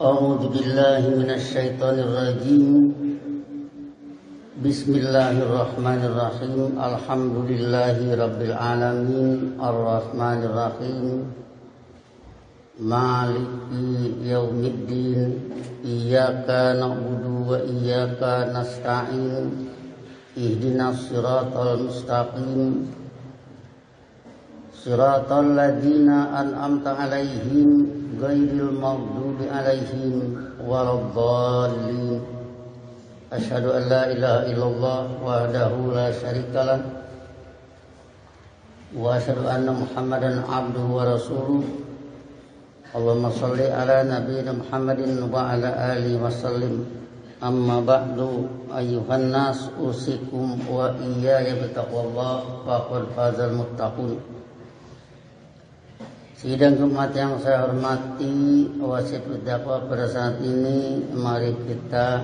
A'udzu billahi minasyaitonir rajim. Bismillahirrahmanirrahim. Alhamdulillahi rabbil alamin. Arrahmanir rahim. Maliki yaumiddin. Iyyaka na'budu wa iyyaka nasta'in. Ihdinas siratal mustaqim. Siratal ladzina an'amta 'alaihim ghairil maghdubi 'alaihim waladdallin. Asyhadu an la ilaha illallah wahdahu la syarikalah wa asyhadu anna Muhammadan 'abduhu wa rasuluh. Allahumma shalli ala nabiyyina Muhammadin wa ala alihi wasallim. Amma ba'du, ayyuhan nas, usikum wa iyaya bittaqwallah faqad fazal muttaqun. Sidang Jumat yang saya hormati, Wasitut Dakwah pada saat ini mari kita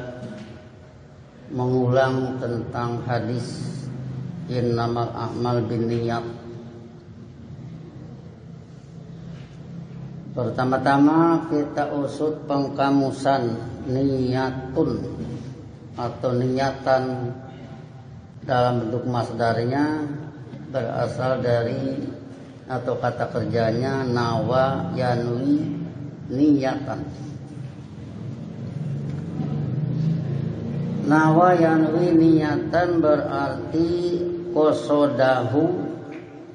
mengulang tentang hadis innamal a'mal binniyat. Pertama-tama kita usut pengkamusan niyatun atau niyatan dalam bentuk masdarnya berasal dari atau kata kerjanya nawa yanwi niyatan. Nawa yanwi niyatan berarti qasodahu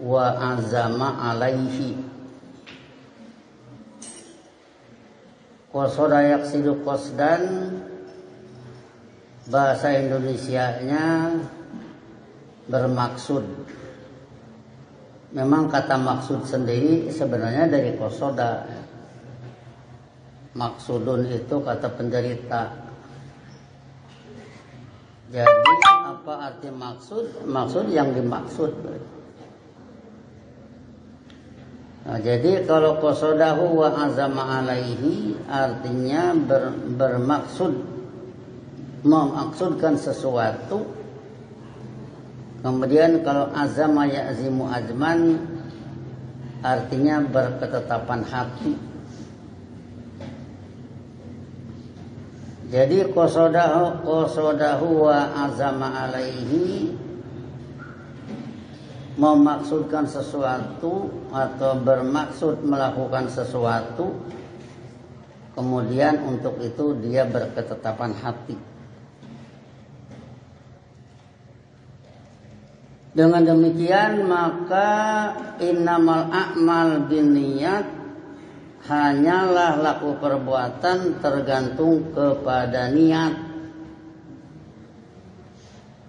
wa azama alaihi. Qasoda yaksidu qasdan, bahasa Indonesianya bermaksud. Memang kata maksud sendiri sebenarnya dari qasoda. Maksudun itu kata penderita. Jadi apa arti maksud? Maksud yang dimaksud. Nah, jadi kalau qasodahu wa azama alaihi artinya bermaksud, memaksudkan sesuatu. Kemudian kalau azama ya'zimu azman artinya berketetapan hati. Jadi qasodahu wa azama alaihi memaksudkan sesuatu atau bermaksud melakukan sesuatu, kemudian untuk itu dia berketetapan hati. Dengan demikian maka innamal a'mal binniyat, hanyalah laku perbuatan tergantung kepada niat.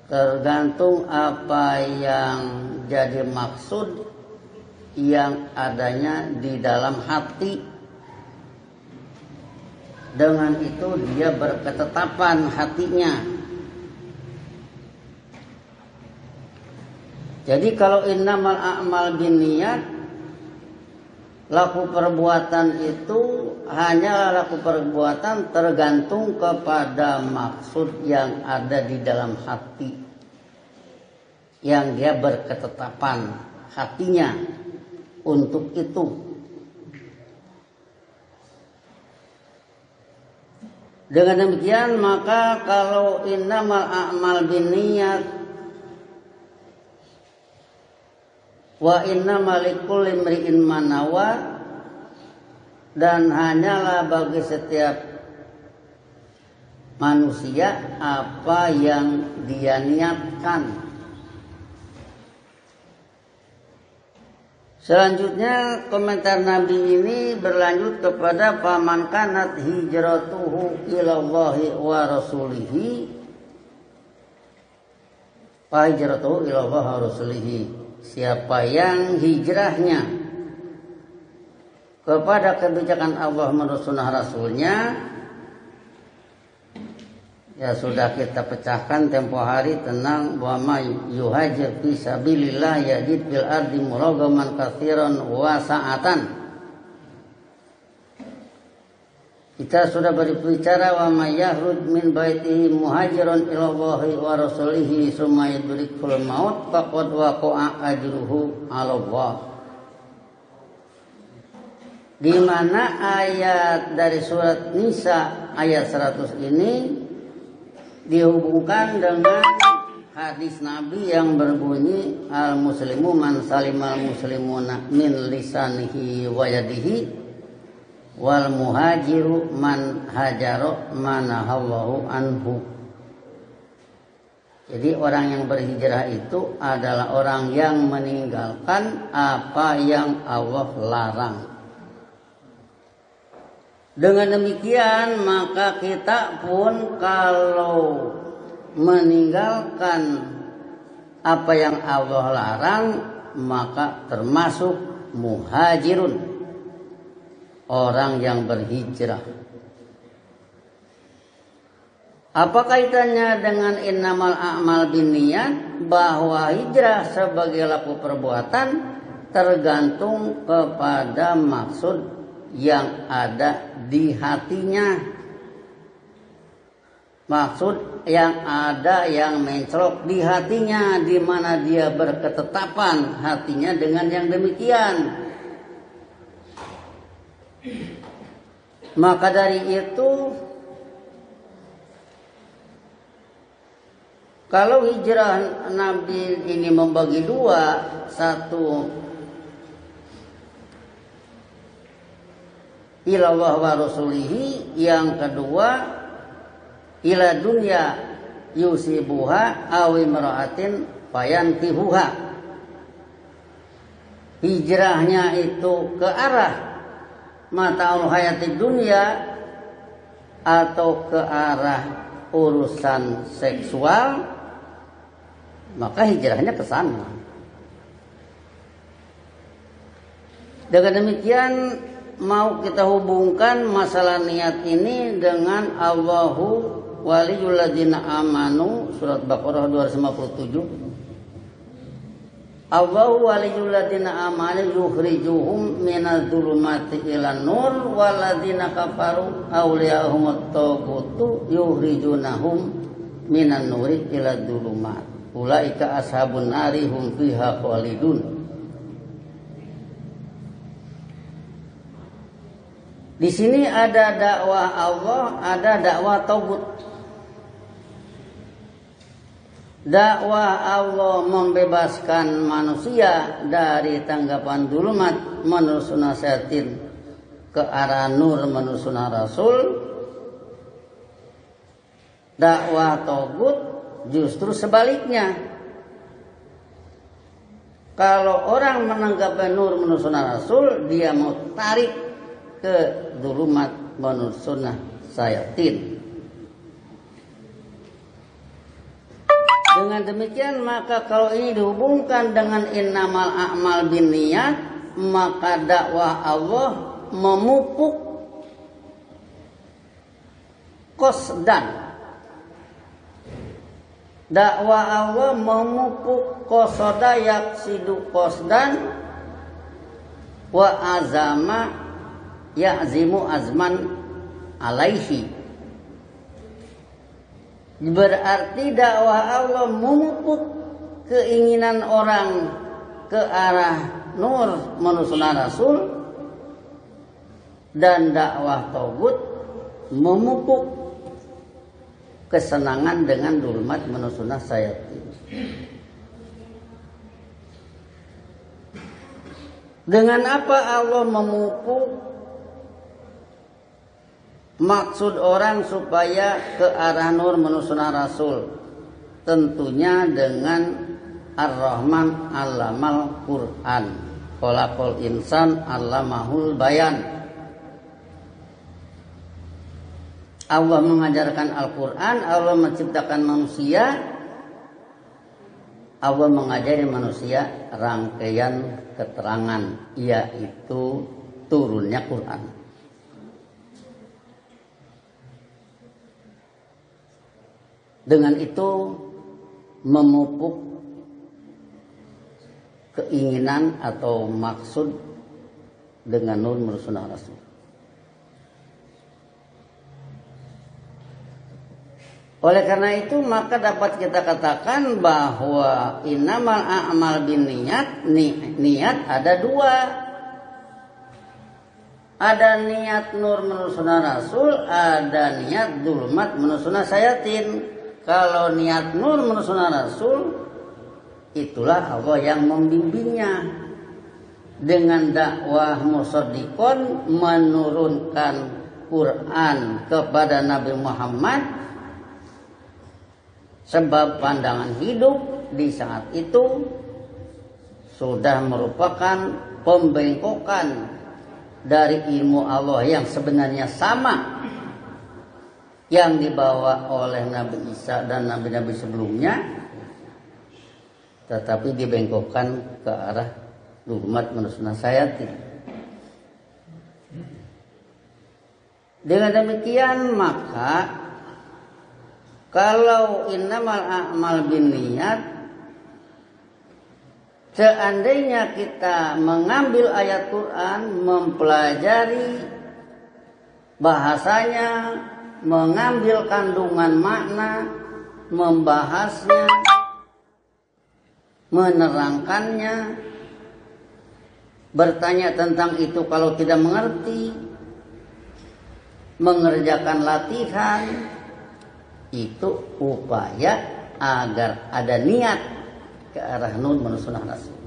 Tergantung apa yang jadi maksud yang adanya di dalam hati. Dengan itu dia berketetapan hatinya. Jadi kalau innamal a'mal binniyat, laku perbuatan itu hanyalah laku perbuatan tergantung kepada maksud yang ada di dalam hati, yang dia berketetapan hatinya untuk itu. Dengan demikian maka kalau innamal a'mal binniyat wa innamal likulli imri'in ma nawa, dan hanyalah bagi setiap manusia apa yang dia niatkan. Selanjutnya komentar Nabi ini berlanjut kepada faman kanat hijratuhu ilallahi wa rasulihi fa hijratuhu ilallahi wa rasulihi. Siapa yang hijrahnya kepada kebijakan Allah menurut sunnah Rasulnya, ya sudah kita pecahkan tempo hari tentang wa may yuhajir fi sabilillah yajid fil ardi muragaman katsiran wa sa'atan. Kita sudah berbicara wa may yakhruj min baitihi muhajiran ila Allahi wa rasulihi summa yudrikul maut faqad waqa'a ajruhu 'ala Allah. di mana ayat dari surat Nisa ayat 100 ini dihubungkan dengan hadis Nabi yang berbunyi al-muslimu man salimal muslimuna min lisanihi wa yadihi wal muhajiru man hajaro manahallahu anhu. Jadi orang yang berhijrah itu adalah orang yang meninggalkan apa yang Allah larang. Dengan demikian maka kita pun kalau meninggalkan apa yang Allah larang maka termasuk muhajirun, orang yang berhijrah. Apa kaitannya dengan innamal a'mal binniyat? Bahwa hijrah sebagai laku perbuatan tergantung kepada maksud yang ada di hatinya. Maksud yang ada yang mencolok di hatinya, di mana dia berketetapan hatinya dengan yang demikian. Maka dari itu, kalau hijrah Nabi ini membagi dua, satu ilallah wa rasulihi, yang kedua ila dunya yusibuha aw imra'atin fayantihuha. Hijrahnya itu ke arah mata'ul hayati dunia atau ke arah urusan seksual, maka hijrahnya ke sana. Dengan demikian mau kita hubungkan masalah niat ini dengan Allahu waliyul ladzina amanu, surat Baqarah 257. Allahu waliyul ladzina amanu yukhrijuhum minadz dzulumati ilan nur wal ladzina kafaru awliyahumut tagutu yukhrijunahum minan nuri ilad dzulumat. Ulaika ashabun nari hum fiha khalidun. Di sini ada dakwah Allah, ada dakwah taubat. Dakwah Allah membebaskan manusia dari tanggapan dulumat menurut sunnah syaitan ke arah nur menurut sunnah Rasul. Dakwah taubat justru sebaliknya. Kalau orang menanggapi nur menurut sunnah Rasul, dia mau tarik ke dulumat menurut sunnah syaitan. Dengan demikian maka kalau ini dihubungkan dengan innamal a'mal binniyat, maka dakwah Allah memupuk qasdan. Dakwah Allah memupuk qasada yaksidu qasdan wa azama ya'zimu azman alaihi. Berarti dakwah Allah memupuk keinginan orang ke arah nur menurut sunnah Rasul, dan dakwah taubat memupuk kesenangan dengan dulmat menurut sunnah syaitan. Dengan apa Allah memupuk maksud orang supaya ke arah nur menurut sunnah Rasul? Tentunya dengan Ar-Rahman Allamal Quran, khalaqal insan allamahul bayan. Allah mengajarkan Al-Quran, Allah menciptakan manusia, Allah mengajari manusia rangkaian keterangan, yaitu turunnya Quran. Dengan itu memupuk keinginan atau maksud dengan nur menurut sunnah Rasul. Oleh karena itu maka dapat kita katakan bahwa innamal a'mal binniyat, niat ada dua. Ada niat nur menurut sunnah Rasul, ada niat zulmat menurut sunnah sayatin. Kalau niat nur menurut sunnah Rasul, itulah Allah yang membimbingnya dengan dakwah musaddiqon, menurunkan Quran kepada Nabi Muhammad. Sebab pandangan hidup di saat itu sudah merupakan pembengkokan dari ilmu Allah yang sebenarnya sama yang dibawa oleh Nabi Isa dan nabi-nabi sebelumnya, tetapi dibengkokkan ke arah zulmat menurut sunnah sayatin. Dengan demikian maka kalau innamal a'mal binniyat, seandainya kita mengambil ayat Quran, mempelajari bahasanya, mengambil kandungan makna, membahasnya, menerangkannya, bertanya tentang itu kalau tidak mengerti, mengerjakan latihan, itu upaya agar ada niat ke arah nur menurut sunnah Rasul.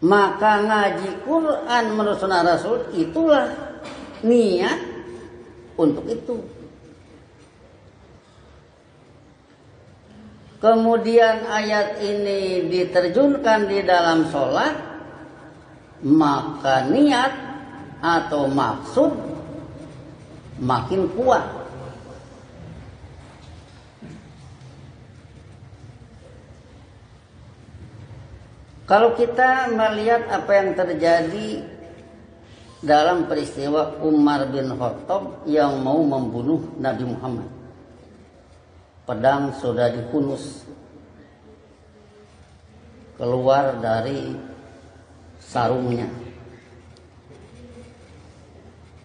Maka ngaji Quran menurut sunnah Rasul itulah niat untuk itu. Kemudian ayat ini diterjunkan di dalam sholat, maka niat atau maksud makin kuat. Kalau kita melihat apa yang terjadi dalam peristiwa Umar bin Khattab yang mau membunuh Nabi Muhammad, pedang sudah dihunus keluar dari sarungnya.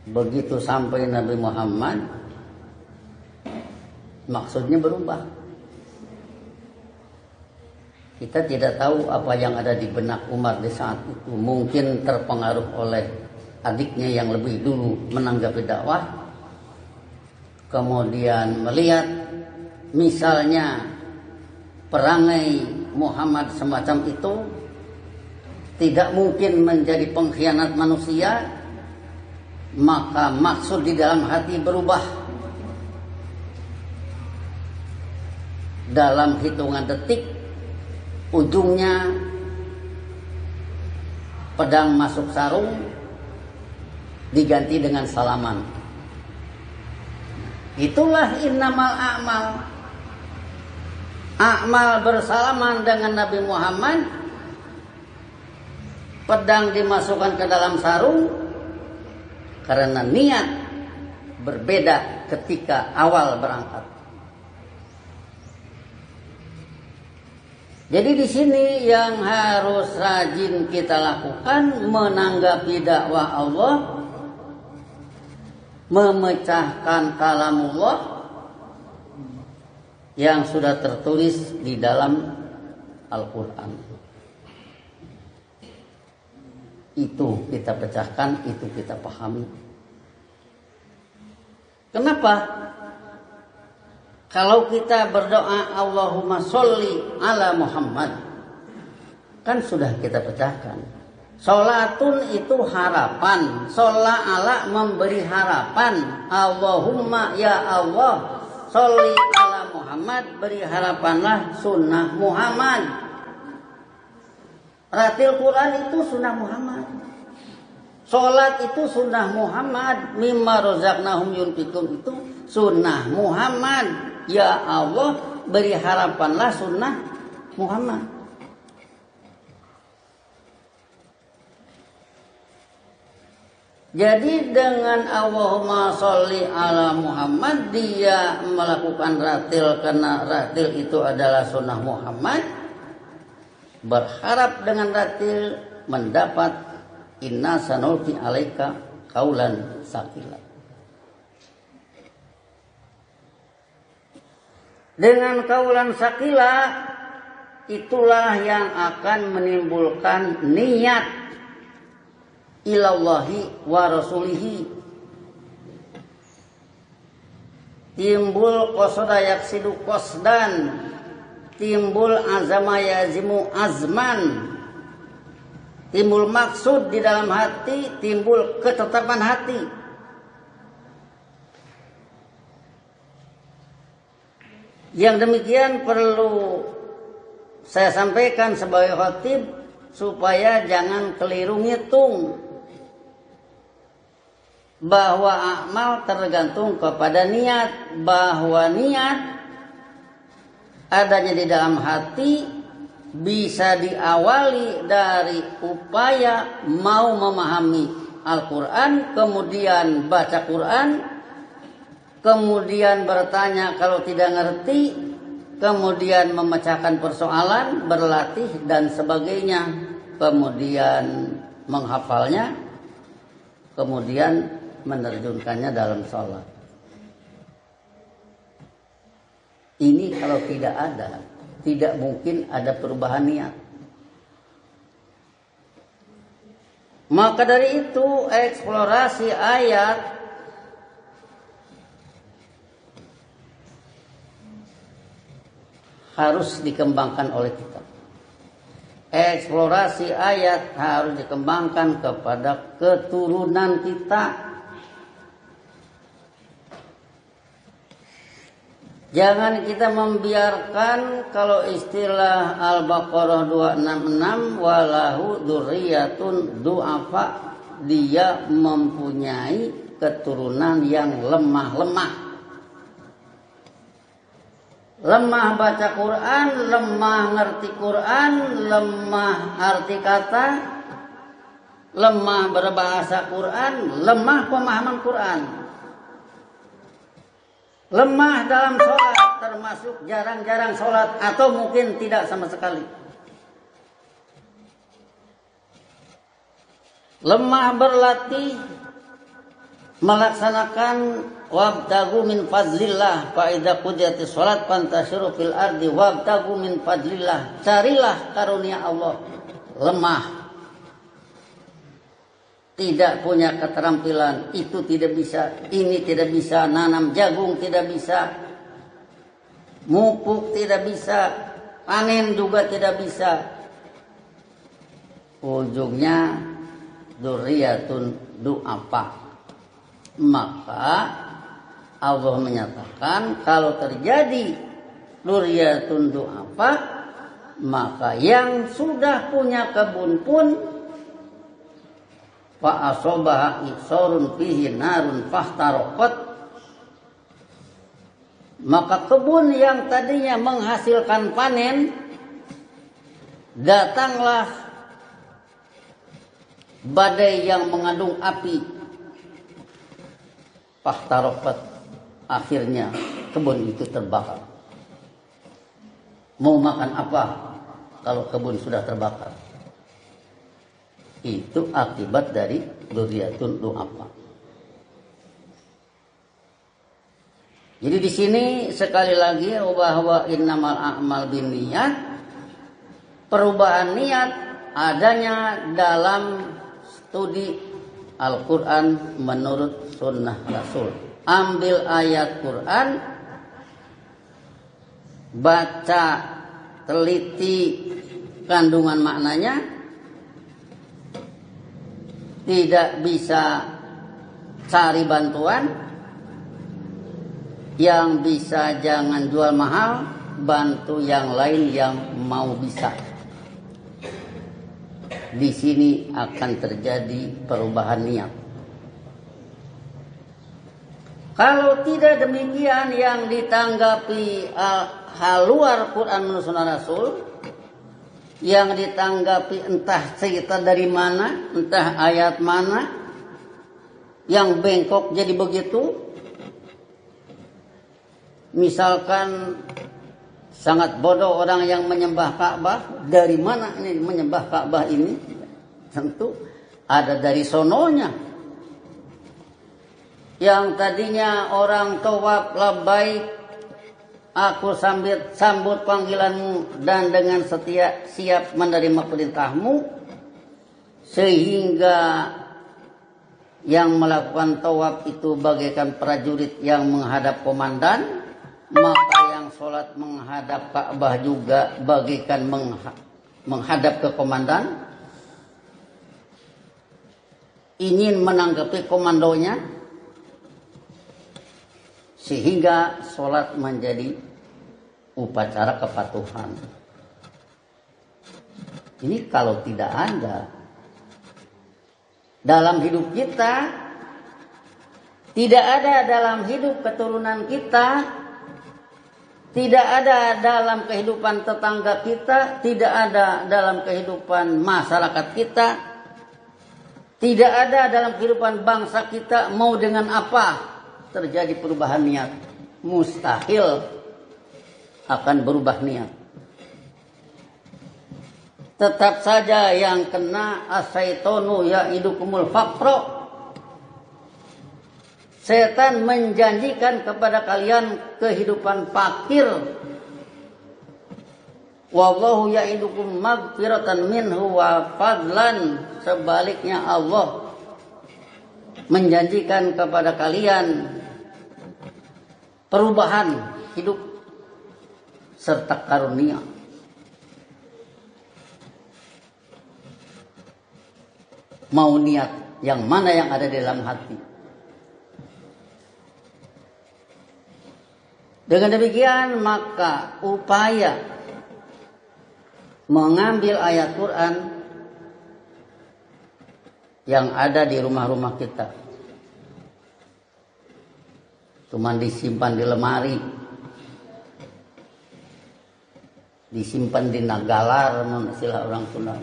Begitu sampai Nabi Muhammad, maksudnya berubah. Kita tidak tahu apa yang ada di benak Umar di saat itu. Mungkin terpengaruh oleh adiknya yang lebih dulu menanggapi dakwah, kemudian melihat misalnya perangai Muhammad semacam itu tidak mungkin menjadi pengkhianat manusia, maka maksud di dalam hati berubah. Dalam hitungan detik, ujungnya pedang masuk sarung diganti dengan salaman. Itulah innamal a'mal. A'mal bersalaman dengan Nabi Muhammad, pedang dimasukkan ke dalam sarung, karena niat berbeda ketika awal berangkat. Jadi di sini yang harus rajin kita lakukan menanggapi dakwah Allah, memecahkan kalamullah yang sudah tertulis di dalam Al-Quran. Itu kita pecahkan, itu kita pahami. Kenapa? Kalau kita berdoa Allahumma sholli ala Muhammad, kan sudah kita pecahkan. Sholatun itu harapan, sholla ala memberi harapan. Allahumma ya Allah sholli ala Muhammad, beri harapanlah sunnah Muhammad. Ratil Quran itu sunnah Muhammad. Sholat itu sunnah Muhammad. Mimma rozaqnahum yunfikun itu sunnah Muhammad. Ya Allah beri harapanlah sunnah Muhammad. Jadi dengan Allahumma sholli ala Muhammad, dia melakukan ratil karena ratil itu adalah sunnah Muhammad. Berharap dengan ratil mendapat inna sanulqi alaika qaulan tsaqila. Dengan qaulan tsaqila itulah yang akan menimbulkan niat ilallahi wa rasulihi. Timbul qasada yaksidu qasdan, timbul azama yazimu azman, timbul maksud di dalam hati, timbul ketetapan hati. Yang demikian perlu saya sampaikan sebagai khatib supaya jangan keliru ngitung bahwa amal tergantung kepada niat, bahwa niat adanya di dalam hati bisa diawali dari upaya mau memahami Al-Quran, kemudian baca Quran, kemudian bertanya kalau tidak ngerti, kemudian memecahkan persoalan, berlatih dan sebagainya, kemudian menghafalnya, kemudian menerjunkannya dalam sholat. Ini kalau tidak ada, tidak mungkin ada perubahan niat. Maka dari itu eksplorasi ayat harus dikembangkan oleh kita. Eksplorasi ayat harus dikembangkan kepada keturunan kita. Jangan kita membiarkan kalau istilah Al-Baqarah 266 walahu dzurriyyatun du'afa, dia mempunyai keturunan yang lemah-lemah. Lemah baca Quran, lemah ngerti Quran, lemah arti kata, lemah berbahasa Quran, lemah pemahaman Quran. Lemah dalam sholat, termasuk jarang-jarang sholat atau mungkin tidak sama sekali. Lemah berlatih melaksanakan wabtagu min fadlillah, fa idza qudiyatis shalat fantashiru fil ardi wabtagu min fadlillah, carilah karunia Allah. Lemah, tidak punya keterampilan, itu tidak bisa, ini tidak bisa, nanam jagung tidak bisa, mupuk tidak bisa, panen juga tidak bisa. Ujungnya dzurriyyatun du'afa. Maka Allah menyatakan kalau terjadi dzurriyyatun du'afa, maka yang sudah punya kebun pun fa asobaha isorun fihi narun fahtaraqat, maka kebun yang tadinya menghasilkan panen, datanglah badai yang mengandung api, fahtaraqat, akhirnya kebun itu terbakar. Mau makan apa kalau kebun sudah terbakar? Itu akibat dari dzurriyyatun du'afa. Jadi di sini sekali lagi bahwa innamal a'mal binniyat, perubahan niat adanya dalam studi Al-Quran menurut sunnah Rasul. Ambil ayat Quran, baca, teliti kandungan maknanya. Tidak bisa cari bantuan, yang bisa jangan jual mahal, bantu yang lain yang mau bisa. Di sini akan terjadi perubahan niat. Kalau tidak demikian, yang ditanggapi hal luar Quran menurut sunnah Rasul, yang ditanggapi entah cerita dari mana, entah ayat mana, yang bengkok jadi begitu. Misalkan sangat bodoh orang yang menyembah Ka'bah. Dari mana ini menyembah Ka'bah ini? Tentu ada dari sononya. Yang tadinya orang tawaf labbaik, aku sambut panggilanmu dan dengan setia siap menerima perintahmu, sehingga yang melakukan tawaf itu bagaikan prajurit yang menghadap komandan, maka yang sholat menghadap Ka'bah juga bagaikan menghadap ke komandan, ingin menanggapi komandonya, sehingga sholat menjadi upacara kepatuhan. Ini kalau tidak ada dalam hidup kita, tidak ada dalam hidup keturunan kita, tidak ada dalam kehidupan tetangga kita, tidak ada dalam kehidupan masyarakat kita, tidak ada dalam kehidupan bangsa kita, mau dengan apa terjadi perubahan niat. Mustahil akan berubah niat. Tetap saja yang kena asyaitonu ya'idukumul faqra. Setan menjanjikan kepada kalian kehidupan fakir. Wallahu ya'idukum maghfiratan minhu wa fadlan. Sebaliknya Allah menjanjikan kepada kalian perubahan hidup serta karunia. Mau niat yang mana yang ada di dalam hati. Dengan demikian maka upaya mengambil ayat Quran yang ada di rumah-rumah kita, cuman disimpan di lemari, disimpan di nagalar, istilah orang Sunda,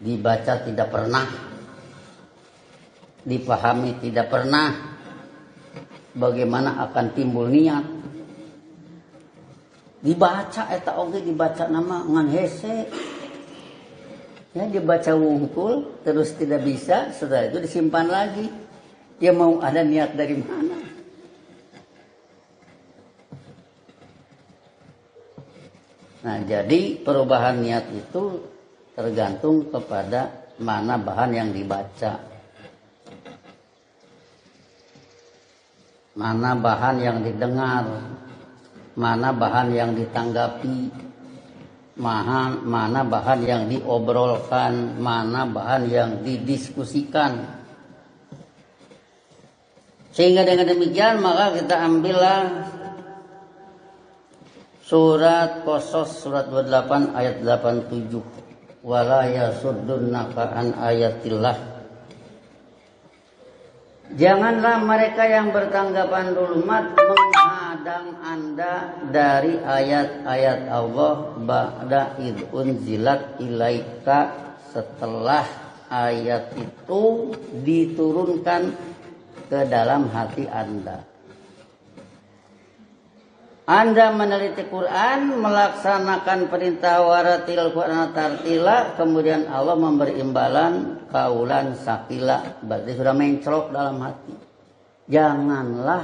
dibaca tidak pernah, dipahami tidak pernah. Bagaimana akan timbul niat? Dibaca eta oge, dibaca nama ngan hese. Ya, dibaca wungkul terus tidak bisa, setelah itu disimpan lagi. Dia mau ada niat dari mana? Nah, jadi perubahan niat itu tergantung kepada mana bahan yang dibaca, mana bahan yang didengar, mana bahan yang ditanggapi, mana bahan yang diobrolkan, mana bahan yang didiskusikan. Sehingga dengan demikian maka kita ambillah surat Qasas surat 28 ayat 87. Wala yasuddunaka an ayatillah. Janganlah mereka yang bertanggapan dulumat menghadang Anda dari ayat-ayat Allah ba'da id unzilat ilaika, setelah ayat itu diturunkan ke dalam hati Anda. Anda meneliti Quran, melaksanakan perintah waratil Quran tartila, kemudian Allah memberi imbalan kaulan sakila, berarti sudah mencrok dalam hati. Janganlah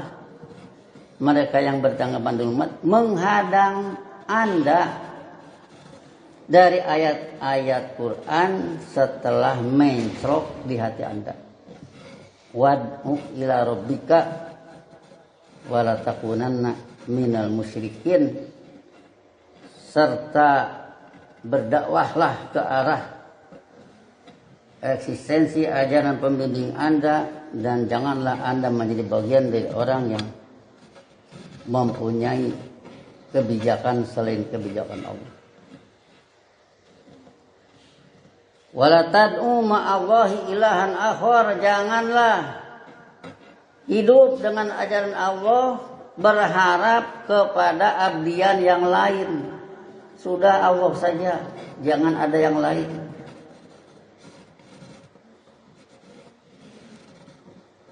mereka yang bertanggapan dulumat menghadang Anda dari ayat-ayat Quran setelah mencrok di hati Anda. Wad'u ila rabbika wala takunanna minal musyrikin, serta berdakwahlah ke arah eksistensi ajaran pembimbing Anda, dan janganlah Anda menjadi bagian dari orang yang mempunyai kebijakan selain kebijakan Allah. Wala tad'u ma'allahi ilahan akhar, janganlah hidup dengan ajaran Allah berharap kepada abdian yang lain. Sudah Allah saja, jangan ada yang lain.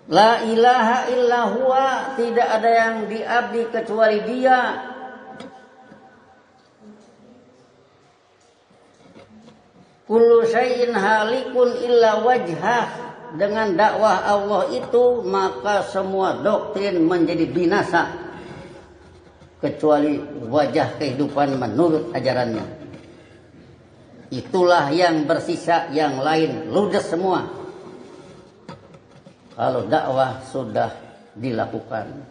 La ilaha illa huwa, tidak ada yang diabdi kecuali Dia. Kullu syai'in halikun illa wajhah. Dengan dakwah Allah itu maka semua doktrin menjadi binasa kecuali wajah kehidupan menurut ajarannya. Itulah yang bersisa, yang lain ludes semua. Kalau dakwah sudah dilakukan,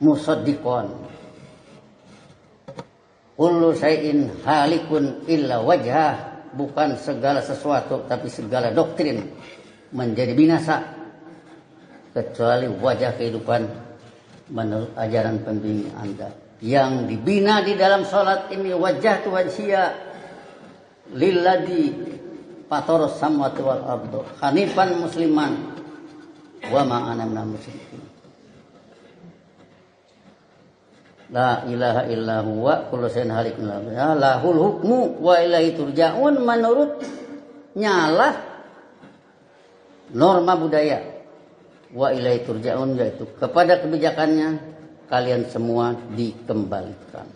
musaddiqon, kullu syai'in halikun illa wajhah, bukan segala sesuatu tapi segala doktrin menjadi binasa kecuali wajah kehidupan menurut ajaran pembimbing Anda. Yang dibina di dalam salat ini wajah wajhiya lilladzi fataras samawati wal arda hanifan musliman wa ma ana minal musyrikin. La ilaha illa huwa kullu syai'in halikun illa lahul hukmu wa ilaihi turja'un, menurut nyalah norma budaya, wa ilaihi turja'un, yaitu kepada kebijakannya kalian semua dikembalikan.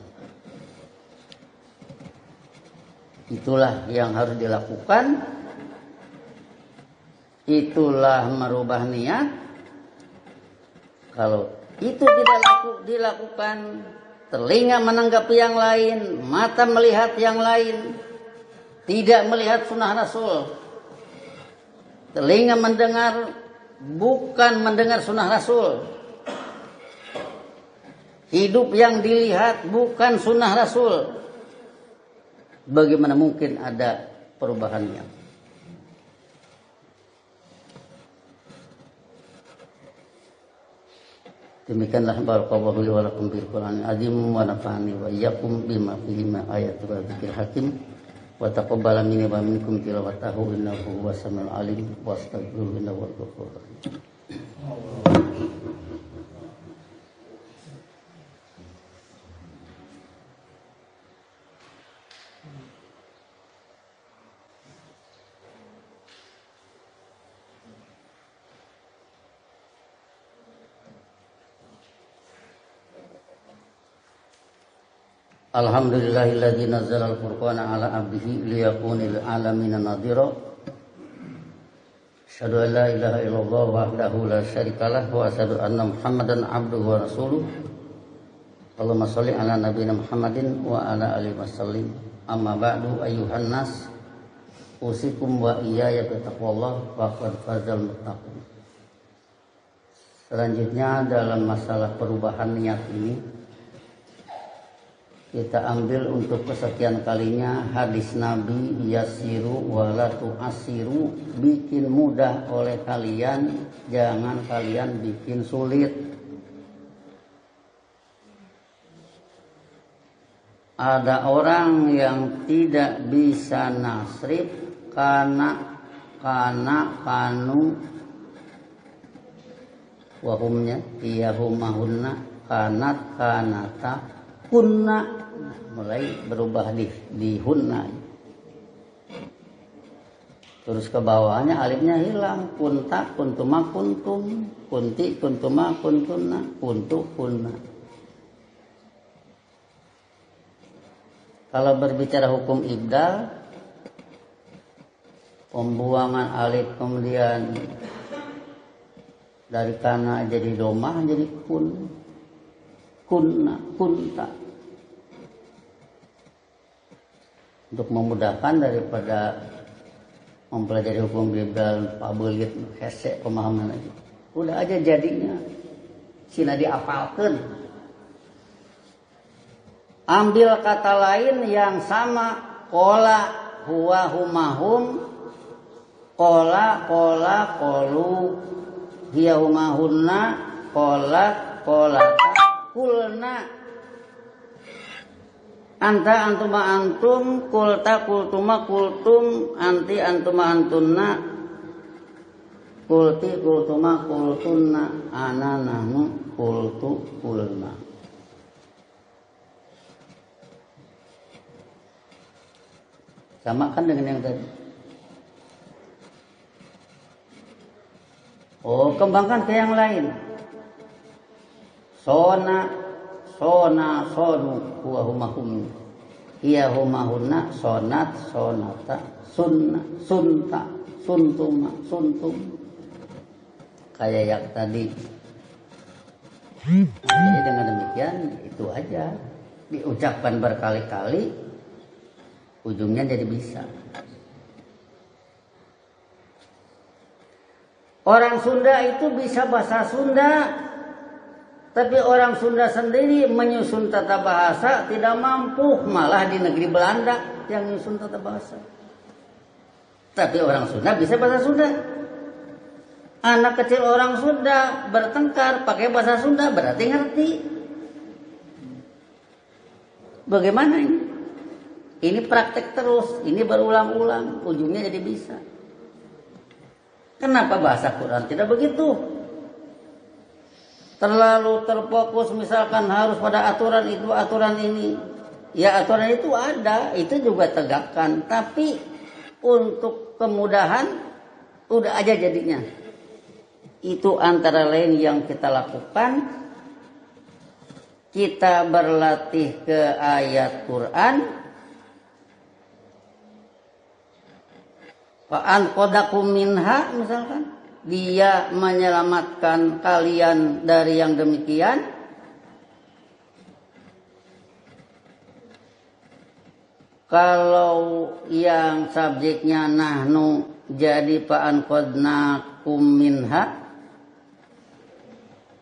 Itulah yang harus dilakukan. Itulah merubah niat. Kalau itu tidak dilakukan, telinga menanggapi yang lain, mata melihat yang lain, tidak melihat sunnah Rasul. Telinga mendengar, bukan mendengar sunnah Rasul. Hidup yang dilihat bukan sunnah Rasul. Bagaimana mungkin ada perubahannya? Demikianlah barakallahu li wa lakum bil Qur'anil azim wa nafa'ani wa iyyakum bima fihi min ayatin wa dzikril hakim wa taqabbala minni wa minkum tilawatahu innahu huwas samiul alim wa astaghfiruhu innahu huwal ghafurur rahim. Alhamdulillahilladzi nazzala al-furqana ala 'abdihi liyakuna lil alamin nadhira. Asyhadu an la ilaha illallah wahdahu la syarikalah wa asyhadu anna Muhammadan 'abduhu wa rasuluh. Allahumma shalli ala nabiyyina Muhammadin wa ala alihi wasallim. Amma ba'du ayyuhan nas, usikum wa iyaya bi taqwallah wa qad fazal muttaqin. Selanjutnya dalam masalah perubahan niat ini kita ambil untuk kesekian kalinya hadis Nabi, yasiru wala tu'asiru, bikin mudah oleh kalian, jangan kalian bikin sulit. Ada orang yang tidak bisa nasrif karena kanu wahumnya iyahumahunna kanat kanata kunna, mulai berubah di hunna. Terus ke bawahnya alifnya hilang, kunta kuntuma kuntum, kunti kuntuma kuntunna, kuntu kunna. Kalau berbicara hukum ibdal, pembuangan alif kemudian dari kana jadi domah jadi kun, kunna, kunta. Untuk memudahkan daripada mempelajari hukum ibdal pabelit hese pemahaman lagi, udah aja jadinya sina diapalkeun. Ambil kata lain yang sama, qala huwa humahum, qala qalu hiya humahunna, qalat qalata kulna. Anta antuma antum, kulta kultuma kultum, anti antuma antunna, kulti kultuma kultunna, ana nahnu kultu kulna. Sama kan dengan yang tadi. Oh, kembangkan ke yang lain. Sonu huwa humahum, iya humahunna, sonat sonata, sunna sunta, suntuma suntum. Kayak yang tadi. Jadi dengan demikian itu aja diucapkan berkali-kali, ujungnya jadi bisa. Orang Sunda itu bisa bahasa Sunda, tapi orang Sunda sendiri menyusun tata bahasa tidak mampu, malah di negeri Belanda yang menyusun tata bahasa. Tapi orang Sunda bisa bahasa Sunda. Anak kecil orang Sunda bertengkar pakai bahasa Sunda berarti ngerti. Bagaimana ini? Ini praktek terus, ini berulang-ulang, ujungnya jadi bisa. Kenapa bahasa Quran tidak begitu? Terlalu terfokus misalkan harus pada aturan itu, aturan ini. Ya aturan itu ada, itu juga tegakkan. Tapi untuk kemudahan udah aja jadinya. Itu antara lain yang kita lakukan. Kita berlatih ke ayat Quran. Fa'an qadakum minha misalkan. Dia menyelamatkan kalian dari yang demikian. Kalau yang subjeknya nahnu jadi fa'an qadnakum minha.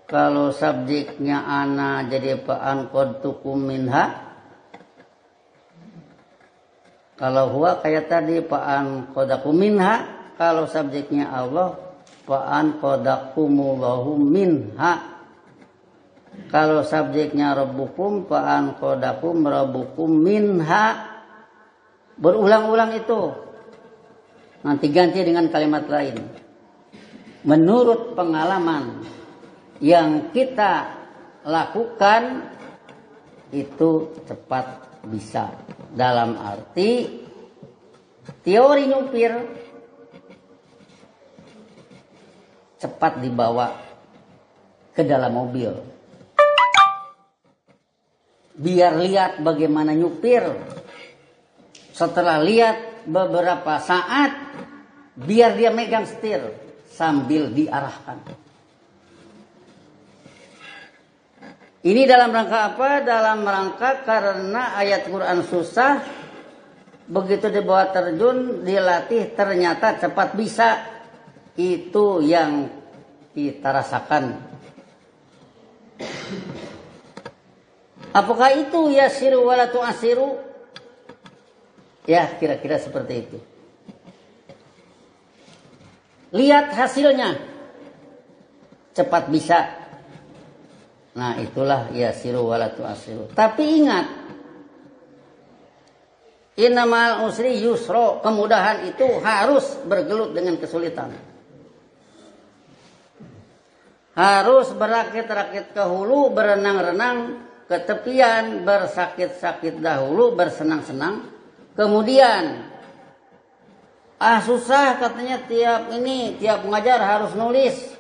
Kalau subjeknya ana jadi fa'an qadtukum minha. Kalau huwa kayak tadi fa'an qadakum minha. Kalau subjeknya Allah fa'an qadakumullahu minha. Kalau subjeknya rabbukum fa'an qadakum rabbukum minha. Berulang-ulang itu. Nanti ganti dengan kalimat lain. Menurut pengalaman yang kita lakukan itu cepat bisa. Dalam arti teori nyupir cepat dibawa ke dalam mobil. Biar lihat bagaimana nyupir. Setelah lihat beberapa saat, biar dia megang setir sambil diarahkan. Ini dalam rangka apa? Dalam rangka karena ayat Quran susah. Begitu dibawa terjun, dilatih ternyata cepat bisa. Itu yang kita rasakan. Apakah itu yasiru wala tu'asiru? Ya kira-kira seperti itu. Lihat hasilnya. Cepat bisa. Nah itulah yasiru wala tu'asiru. Tapi ingat, innamal usri yusro. Kemudahan itu harus bergelut dengan kesulitan. Harus berakit-rakit ke hulu, berenang-renang ke tepian, bersakit-sakit dahulu, bersenang-senang. Kemudian, susah katanya tiap mengajar harus nulis.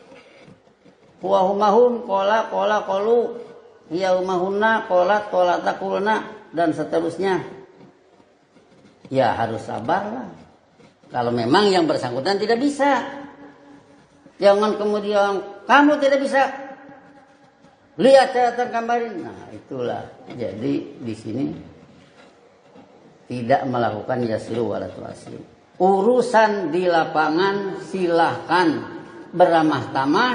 Huwahumahum kola kolu hiyaumahunna kola takulna dan seterusnya. Ya harus sabarlah. Kalau memang yang bersangkutan tidak bisa. Jangan kemudian kamu tidak bisa. Lihat catatan gambarin. Nah, itulah. Jadi di sini tidak melakukan yasiru wala tu'asiru. Urusan di lapangan silahkan beramah tamah,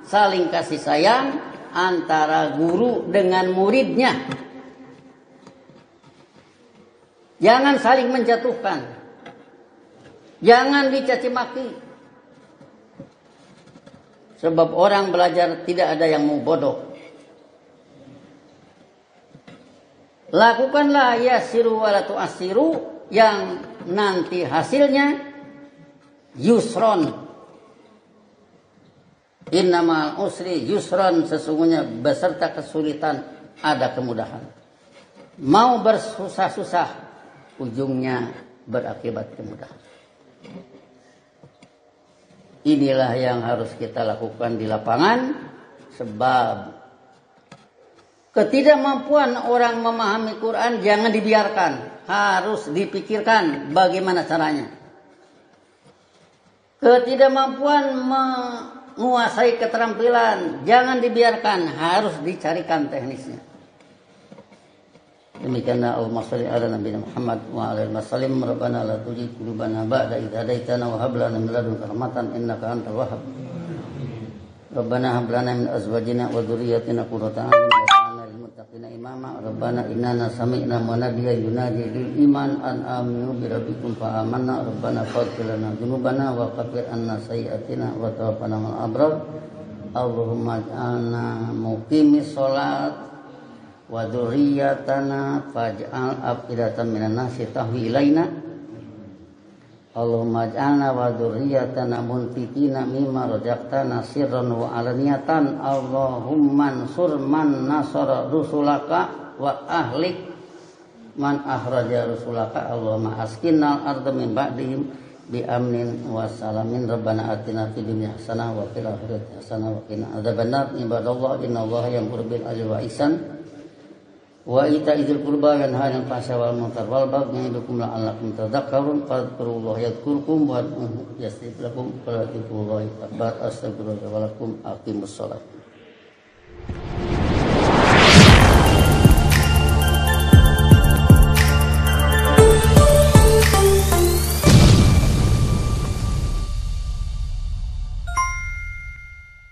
saling kasih sayang antara guru dengan muridnya. Jangan saling menjatuhkan. Jangan dicaci maki. Sebab orang belajar tidak ada yang mau bodoh. Lakukanlah yasiru wala tu'asiru yang nanti hasilnya yusron. Innamal usri yusron, sesungguhnya beserta kesulitan ada kemudahan. Mau bersusah-susah, ujungnya berakibat kemudahan. Inilah yang harus kita lakukan di lapangan, sebab ketidakmampuan orang memahami Quran jangan dibiarkan, harus dipikirkan bagaimana caranya. Ketidakmampuan menguasai keterampilan jangan dibiarkan, harus dicarikan teknisnya. Demikianlah Allahumma shalli ala nabiyina Muhammad wa ala alihi wasallam. Rabbana la tuzigh qulubana ba'da idh hadaitana wa hab lana min ladunka rahmatan innaka antal wahhab. Rabbana hab lana min azwajina wa dhurriyyatina qurrata a'yun waj'alna lil muttaqina imama. Rabbana innana sami'na munadiyan yunadi lil iman an aminu bi rabbikum fa amanna. Rabbana faghfir lana dzunubana wa kaffir anna sayyi'atina wa tawaffana ma'al abrar. Allahumma ij'alna muqimis shalat wa dzurriyyatana faj'al afidatan minan nasi tahwi ilaina. Allahumma ij'alna wa dzurriyyatana munfiqina mimma razaqtana sirran wa alaniyatan. Allahumma ansur man nasara rusulaka wa ahlik man akhraja rusulaka. Allahumma askinal arda min ba'dihim bi amnin wa salamin. Rabbana atina fid dunya hasanah wa fil akhirati hasanah wa qina adzabannar. Ibadallah innallaha ya'muru bil adli wa ihsan wa ita'idzil qurba wa yanha 'anil fahsya'i wal munkar wal baghi ya'idukum la'allakum tadhakkarun. Fadhkurullaha yadhkurkum wa yastajib lakum wa la tadhkurullaha akbar. Astaghfirullah wa lakum. Aqimus shalah.